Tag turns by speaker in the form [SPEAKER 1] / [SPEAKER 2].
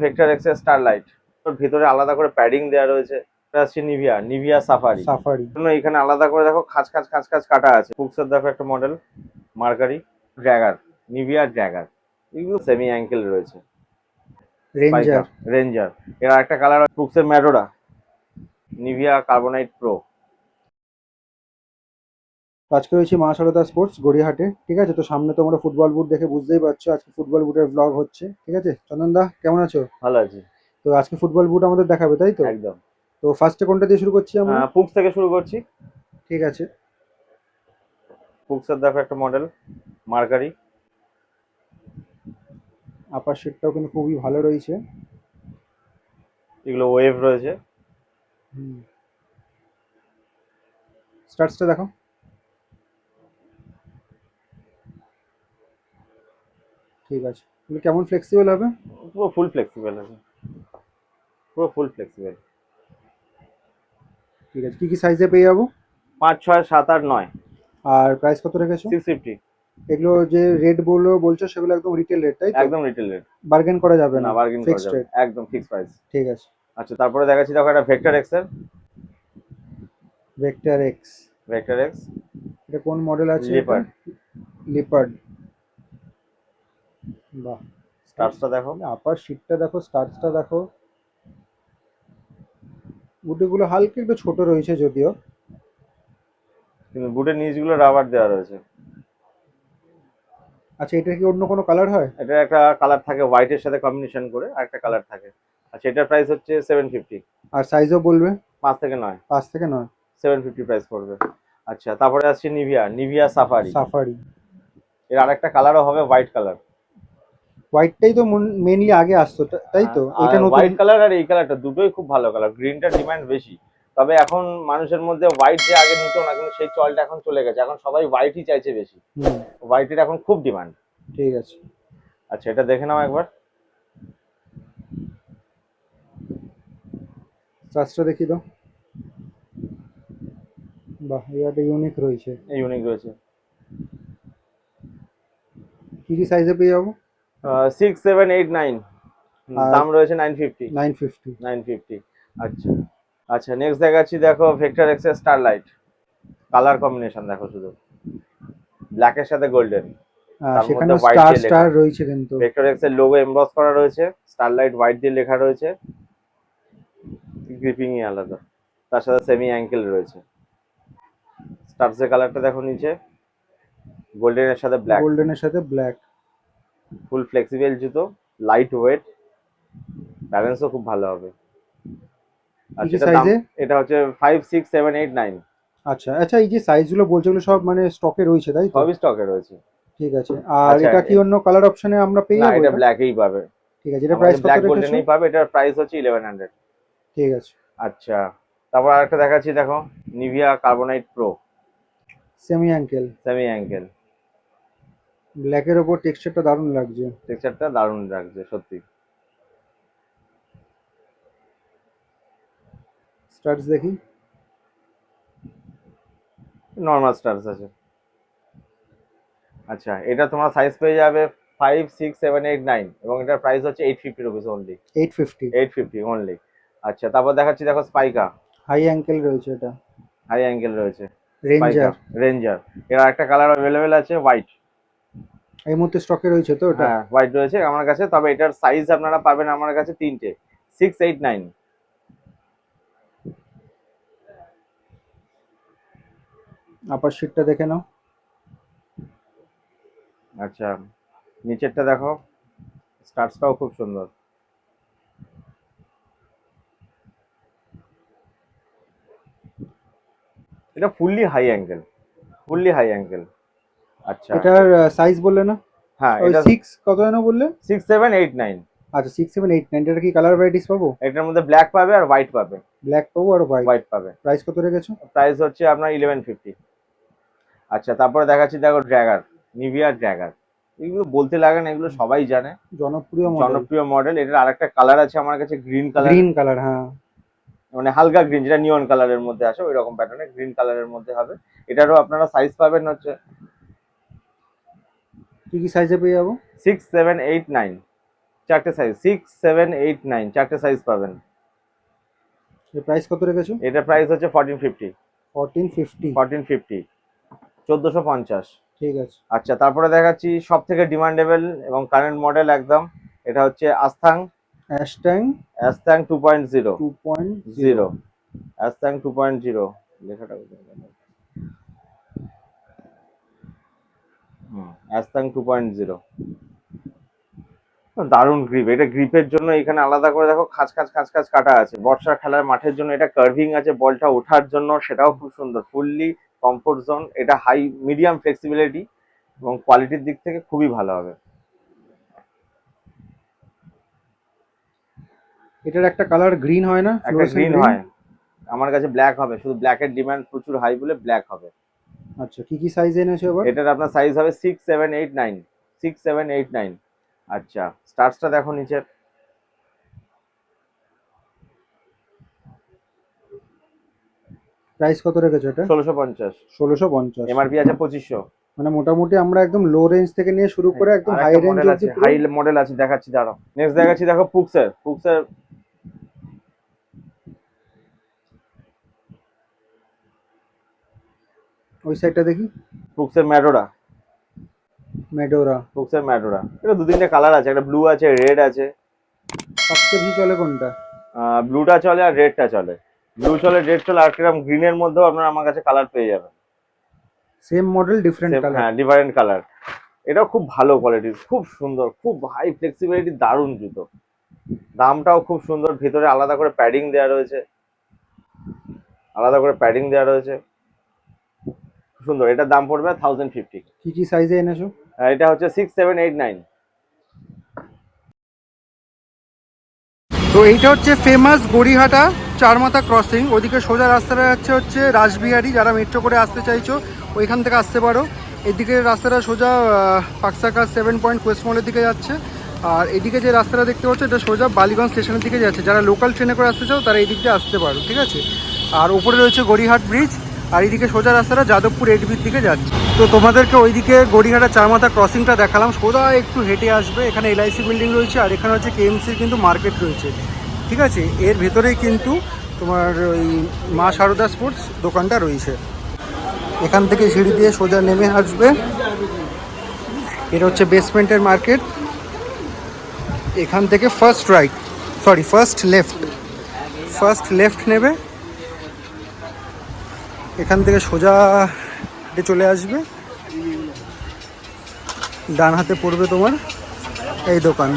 [SPEAKER 1] Vector x এর starlight, ওর ভিতরে আলাদা করে প্যাডিং দেওয়া রয়েছে। এটা হচ্ছে নিভিয়া সাফারি। এখানে আলাদা করে দেখো খাঁজ খাঁজ খাঁজ খাঁজ কাটা আছে। ফুক্সের দেখো একটা মডেল মার্কারি ড্র্যাগার, নিভিয়া ড্র্যাগার, এগুলো সেমি অ্যাঙ্কেল রয়েছে। রেঞ্জার এর একটা কালার ফুক্সের ম্যাডোরা, নিভিয়া কার্বনাইট প্রো।
[SPEAKER 2] আজকে রয়েছে মা সারদা স্পোর্টস গড়িয়াহাটে, ঠিক আছে? তো সামনে তোমরা ফুটবল বুট দেখে বুঝতেই পারছো আজকে ফুটবল বুটের ব্লগ হচ্ছে, ঠিক আছে? চন্দন দা কেমন আছো?
[SPEAKER 1] ভালো আছি।
[SPEAKER 2] তো আজকে ফুটবল বুট আমাদের দেখাবে, তাই তো?
[SPEAKER 1] একদম।
[SPEAKER 2] তো ফার্স্টে কোনটা দিয়ে শুরু করছি আমরা?
[SPEAKER 1] ফুক্স থেকে শুরু করছি।
[SPEAKER 2] ঠিক আছে।
[SPEAKER 1] ফুক্সের দেখো একটা মডেল মার্কারি,
[SPEAKER 2] আপার শেডটাও কিন্তু খুবই ভালো রয়েছে।
[SPEAKER 1] এগুলো ওয়েভ রয়েছে।
[SPEAKER 2] স্টার্টসটা দেখো। ঠিক আছে, এগুলো কেমন ফ্লেক্সিবল হবে?
[SPEAKER 1] পুরো ফুল ফ্লেক্সিবল আছে, পুরো ফুল ফ্লেক্সিবল।
[SPEAKER 2] ঠিক আছে, কি কি সাইজে পেয়ে যাবো?
[SPEAKER 1] 5, 6, 7, 8, 9।
[SPEAKER 2] আর প্রাইস কত রেখেছো?
[SPEAKER 1] 650।
[SPEAKER 2] এগুলো যে রেট বলছো সেগুলো একদম রিটেল রেট, তাই তো?
[SPEAKER 1] একদম রিটেল রেট,
[SPEAKER 2] বার্গেন করা যাবে না?
[SPEAKER 1] না বার্গেন করা
[SPEAKER 2] ফিক্সড
[SPEAKER 1] যাবে,
[SPEAKER 2] রেট?
[SPEAKER 1] একদম ফিক্স প্রাইস।
[SPEAKER 2] ঠিক আছে।
[SPEAKER 1] আচ্ছা, তারপরে দেখাচ্ছি দেখো একটা ভেক্টর এক্স এর।
[SPEAKER 2] ভেক্টর এক্স,
[SPEAKER 1] ভেক্টর এক্স
[SPEAKER 2] এটা কোন মডেল আছে?
[SPEAKER 1] লিপার্ড।
[SPEAKER 2] লিপার্ড, বাহ।
[SPEAKER 1] স্টার্সটা দেখো।
[SPEAKER 2] আপার শীটটা দেখো, স্টার্চটা দেখো। বুটিগুলো হালকা একটু ছোট রয়েছে যদিও।
[SPEAKER 1] কিন্তু বুটের নিচগুলো রাবার দেওয়া রয়েছে।
[SPEAKER 2] আচ্ছা, এটা কি অন্য কোনো কালার হয়?
[SPEAKER 1] এটা একটা কালার থাকে হোয়াইটের সাথে কম্বিনেশন করে, আর একটা কালার থাকে। আচ্ছা, এটার প্রাইস হচ্ছে 750।
[SPEAKER 2] আর সাইজও বলবে?
[SPEAKER 1] 5 থেকে 9।
[SPEAKER 2] 5 থেকে 9।
[SPEAKER 1] 750 প্রাইস পড়বে। আচ্ছা, তারপরে আসছে নিভিয়া সাফারি।
[SPEAKER 2] সাফারি,
[SPEAKER 1] এর আরেকটা কালারও হবে হোয়াইট কালার।
[SPEAKER 2] হোয়াইটটাই তো মেনলি আগে আসতো, তাই তো? এটা নতুন?
[SPEAKER 1] হোয়াইট কালার আর এই কালারটা দুটোই খুব ভালো কালার, গ্রিনটা ডিমান্ড বেশি। তবে এখন মানুষের মধ্যে হোয়াইট যে আগে নিত না, কিন্তু সেই চলটা এখন চলে গেছে, এখন সবাই হোয়াইটই চাইছে বেশি। হোয়াইটের এখন খুব ডিমান্ড।
[SPEAKER 2] ঠিক আছে।
[SPEAKER 1] আচ্ছা, এটা দেখে নাও একবার।
[SPEAKER 2] সাইজটা দেখি দাও। বাহ, এটা ইউনিক রয়েছে।
[SPEAKER 1] ইউনিক রয়েছে।
[SPEAKER 2] কি কি সাইজে পেয়ে যাবো?
[SPEAKER 1] 6, 7, 8, 9। দাম রয়েছে 950।
[SPEAKER 2] 950।
[SPEAKER 1] 950। আচ্ছা আচ্ছা, নেক্সট দেখাচ্ছি দেখো ভেক্টর এক্স এর স্টারলাইট। কালার কম্বিনেশন দেখো, শুধু ব্ল্যাকের সাথে গোল্ডেন, তার
[SPEAKER 2] সেখানে
[SPEAKER 1] মধ্যে হোয়াইট
[SPEAKER 2] স্টার
[SPEAKER 1] দিয়ে
[SPEAKER 2] স্টার
[SPEAKER 1] লেখা।
[SPEAKER 2] রয়েছে কিন্তু।
[SPEAKER 1] ভেক্টর এক্স এর লোগো এমবস করা রয়েছে, স্টারলাইট হোয়াইট দিয়ে লেখা রয়েছে। গ্রিপিংই আলাদা, তার সাথে সেমি অ্যাঙ্কেল রয়েছে। স্টার্সের কালারটা দেখো নিচে, গোল্ডেনের সাথে ব্ল্যাক।
[SPEAKER 2] গোল্ডেনের সাথে ব্ল্যাক।
[SPEAKER 1] ফুল ফ্লেক্সিবল জুতো, লাইট ওয়েট, ব্যালেন্সও খুব ভালো হবে। আর
[SPEAKER 2] কি কি
[SPEAKER 1] সেটা দাম,
[SPEAKER 2] সাইজে?
[SPEAKER 1] এটা হচ্ছে 5, 6, 7, 8, 9।
[SPEAKER 2] আচ্ছা আচ্ছা, এই যে সাইজগুলো বলছো এগুলো সব মানে স্টকে রয়েছে, তাই তো?
[SPEAKER 1] সবই স্টকে রয়েছে।
[SPEAKER 2] ঠিক আছে। আর
[SPEAKER 1] আচ্ছা,
[SPEAKER 2] এটা কি অন্য কালার অপশনে আমরা পেয়ে
[SPEAKER 1] না
[SPEAKER 2] যাবো?
[SPEAKER 1] এটা
[SPEAKER 2] এটা
[SPEAKER 1] ব্ল্যাকেই পাবে।
[SPEAKER 2] ঠিক আছে। এটা প্রাইস
[SPEAKER 1] আমাদের
[SPEAKER 2] কত
[SPEAKER 1] ব্ল্যাক
[SPEAKER 2] রেখেছো?
[SPEAKER 1] গোল্ডেনেই পাবে, এটার প্রাইস হচ্ছে 1100।
[SPEAKER 2] ঠিক আছে।
[SPEAKER 1] আচ্ছা, তারপর আরেকটা দেখাচ্ছি দেখো, Nivea carbonite pro,
[SPEAKER 2] semi ankle,
[SPEAKER 1] semi ankle.
[SPEAKER 2] ব্ল্যাকের ওপর টেক্সচারটা দারুণ লাগছে।
[SPEAKER 1] টেক্সচারটা দারুণ লাগছে সত্যি।
[SPEAKER 2] স্টার্টস দেখি।
[SPEAKER 1] নর্মাল স্টার্স আছে। আচ্ছা, এটা তোমার সাইজ পেয়ে যাবে 5, 6, 7, 8, 9, এবং এটার প্রাইস হচ্ছে 850 রুপিস অনলি।
[SPEAKER 2] 850।
[SPEAKER 1] 850 অনলি। আচ্ছা, তারপর দেখাচ্ছি দেখো স্পাইকা।
[SPEAKER 2] হাই অ্যাঙ্কেল রয়েছে এটা।
[SPEAKER 1] হাই অ্যাঙ্গেল রয়েছে। স্পাইকা
[SPEAKER 2] রেঞ্জার,
[SPEAKER 1] রেঞ্জার, এর একটা কালার অ্যাভেলেবেল আছে হোয়াইট।
[SPEAKER 2] এই মুহূর্তে স্টকে রয়েছে তো এটা?
[SPEAKER 1] হ্যাঁ, হোয়াইট রয়েছে আমার কাছে, তবে এটার সাইজ আপনারা পাবেন আমার কাছে তিনটে, 6, 8, 9।
[SPEAKER 2] আপার শীটটা দেখে নাও।
[SPEAKER 1] আচ্ছা, নিচেরটা দেখো, স্টার্সটাও খুব সুন্দর। এটা fully high angle, fully high angle. আচ্ছা,
[SPEAKER 2] এটার সাইজ বললে না?
[SPEAKER 1] হ্যাঁ
[SPEAKER 2] ওই
[SPEAKER 1] এটা
[SPEAKER 2] 6 কত যেন বললে?
[SPEAKER 1] 6, 7, 8, 9।
[SPEAKER 2] আচ্ছা, 6, 7, 8, 9। এটা কি কালার ভ্যারাইটিস পাবো?
[SPEAKER 1] এটার মধ্যে ব্ল্যাক পাবে আর হোয়াইট পাবে।
[SPEAKER 2] ব্ল্যাক পাবো আর হোয়াইট।
[SPEAKER 1] হোয়াইট পাবে।
[SPEAKER 2] প্রাইস কত রেখেছো?
[SPEAKER 1] প্রাইস হচ্ছে আপনার 1150। আচ্ছা, তারপরে দেখাচ্ছি দেখো ড্র্যাগার, নিভিয়া ড্র্যাগার। এগুলো বলতে লাগে না, এগুলো সবাই জানে,
[SPEAKER 2] জনপ্রিয় মডেল।
[SPEAKER 1] জনপ্রিয় মডেল। এটার আরেকটা কালার আছে আমার কাছে, গ্রিন কালার।
[SPEAKER 2] গ্রিন কালার, হ্যাঁ।
[SPEAKER 1] মানে হালকা গ্রিন, যেটা নিয়ন কালারের মধ্যে আসে ওই রকম প্যাটার্নের গ্রিন কালারের মধ্যে হবে। এটারও আপনারা সাইজ পাবেন হচ্ছে
[SPEAKER 2] কি কি সাইজে পেয়ে যাবো?
[SPEAKER 1] 6, 7, 8, 9। চারটে সাইজ 6, 7, 8, 9 চারটে সাইজ পাবেন।
[SPEAKER 2] এর প্রাইস কত রেখেছো?
[SPEAKER 1] এটা প্রাইস হচ্ছে 1450।
[SPEAKER 2] 1450।
[SPEAKER 1] 1450, 1450।
[SPEAKER 2] ঠিক আছে।
[SPEAKER 1] আচ্ছা, তারপরে দেখাচ্ছি সব থেকে ডিমান্ডেবল এবং কারেন্ট মডেল একদম। এটা হচ্ছে আস্থাং
[SPEAKER 2] অ্যাশট্যাং
[SPEAKER 1] আস্থাং 2.0।
[SPEAKER 2] 2.0।
[SPEAKER 1] আস্থাং 2.0 লেখাটা কোথায় গেল? আস্থাং 2.0 দারুণ গ্রিপ। এটা গ্রিপের জন্য এখানে আলাদা করে দেখো খাঁচ খাঁচ খাঁচ খাঁচ কাটা আছে। বর্ষার খেলার মাঠের জন্য এটা কার্ভিং আছে, বলটা ওঠার জন্য সেটাও খুব সুন্দর, ফুললি কমফোর্ট জোন। এটা হাই মিডিয়াম ফ্লেক্সিবিলিটি এবং কোয়ালিটির দিক থেকে খুবই ভালো হবে।
[SPEAKER 2] এটার একটা কালার গ্রিন হয় না?
[SPEAKER 1] একটা গ্রিন হয়, আমার কাছে ব্ল্যাক হবে, শুধু ব্ল্যাকের ডিমান্ড প্রচুর হাই বলে ব্ল্যাক হবে।
[SPEAKER 2] আচ্ছা, কি কি সাইজ এনেছো এবার?
[SPEAKER 1] এটার আপনার সাইজ হবে 6, 7, 8, 9। 6, 7, 8, 9। আচ্ছা, স্টার্সটা দেখো নিচের।
[SPEAKER 2] প্রাইস কত রেখেছো এটা?
[SPEAKER 1] 1650।
[SPEAKER 2] 1650।
[SPEAKER 1] এমআরপি আছে 2500।
[SPEAKER 2] মানে মোটামুটি আমরা একদম লো রেঞ্জ থেকে নিয়ে শুরু করে একদম হাই রেঞ্জ
[SPEAKER 1] অবধি হাই মডেল আছে, দেখাচ্ছি দাঁড়াও। নেক্সট দেখাচ্ছি, দেখো পুক্সের
[SPEAKER 2] ওই সাইডটা দেখি।
[SPEAKER 1] পুক্সের ম্যাডোরা। এটা দু তিনটে কালার আছে, একটা ব্লু আছে, রেড আছে।
[SPEAKER 2] সবচেয়ে বেশি চলে কোনটা?
[SPEAKER 1] ব্লুটা চলে আর রেডটা চলে। ব্লু চলে, রেড চলে, আর কিরকম গ্রিনের মধ্যেও আপনারা আমার কাছে কালার পেয়ে যাবেন।
[SPEAKER 2] Same model different colour.
[SPEAKER 1] হ্যাঁ, ডিফারেন্ট কালার। এটাও খুব ভালো কোয়ালিটির, খুব সুন্দর, খুব হাই ফ্লেক্সিবিলিটি, দারুণ জুতো। দামটাও খুব সুন্দর, ভিতরে আলাদা করে প্যাডিং দেওয়া রয়েছে। সুন্দর। এটার দাম পড়বে 1050।
[SPEAKER 2] কি কি সাইজে এনেছো?
[SPEAKER 1] এটা হচ্ছে 6, 7, 8, 9।
[SPEAKER 2] তো এইটা হচ্ছে ফেমাস গড়িহাটা চারমাথা ক্রসিং। ওইদিকে সোজা রাস্তাটা হচ্ছে রাসবিহারি। যারা মেট্রো করে আসতে চাইছো ওইখান থেকে আসতে পারো। এদিকে রাস্তাটা সোজা পাকসাকা 7 পয়েন্ট কোয়েস্ট মলের দিকে যাচ্ছে। আর এদিকে যে রাস্তাটা দেখতে পাচ্ছ এটা সোজা বালিগঞ্জ স্টেশনের দিকে যাচ্ছে। যারা লোকাল ট্রেনে করে আসতে চাও তারা এই দিক দিয়ে আসতে পারো, ঠিক আছে। আর উপরে রয়েছে গড়িহাট ব্রিজ। আর এইদিকে সোজা রাস্তাটা যাদবপুর এডিবির দিকে যাচ্ছে। তো তোমাদেরকে ওইদিকে গড়িহাটা চারমাথা ক্রসিংটা দেখালাম। সোজা একটু হেঁটে আসবে, এখানে এলআইসি বিল্ডিং রয়েছে আর এখানে হচ্ছে কেএমসির কিন্তু মার্কেট রয়েছে, ঠিক আছে। এর ভেতরেই কিন্তু তোমার ওই মা সারদা স্পোর্টস দোকানটা রয়েছে। এখান থেকে সিঁড়ি দিয়ে সোজা নেমে আসবে। এটা হচ্ছে বেসমেন্টের মার্কেট। এখান থেকে ফার্স্ট লেফট নেবে। এখান থেকে সোজা চলে আসবে, ডান হাতে পড়বে তোমার এই দোকান।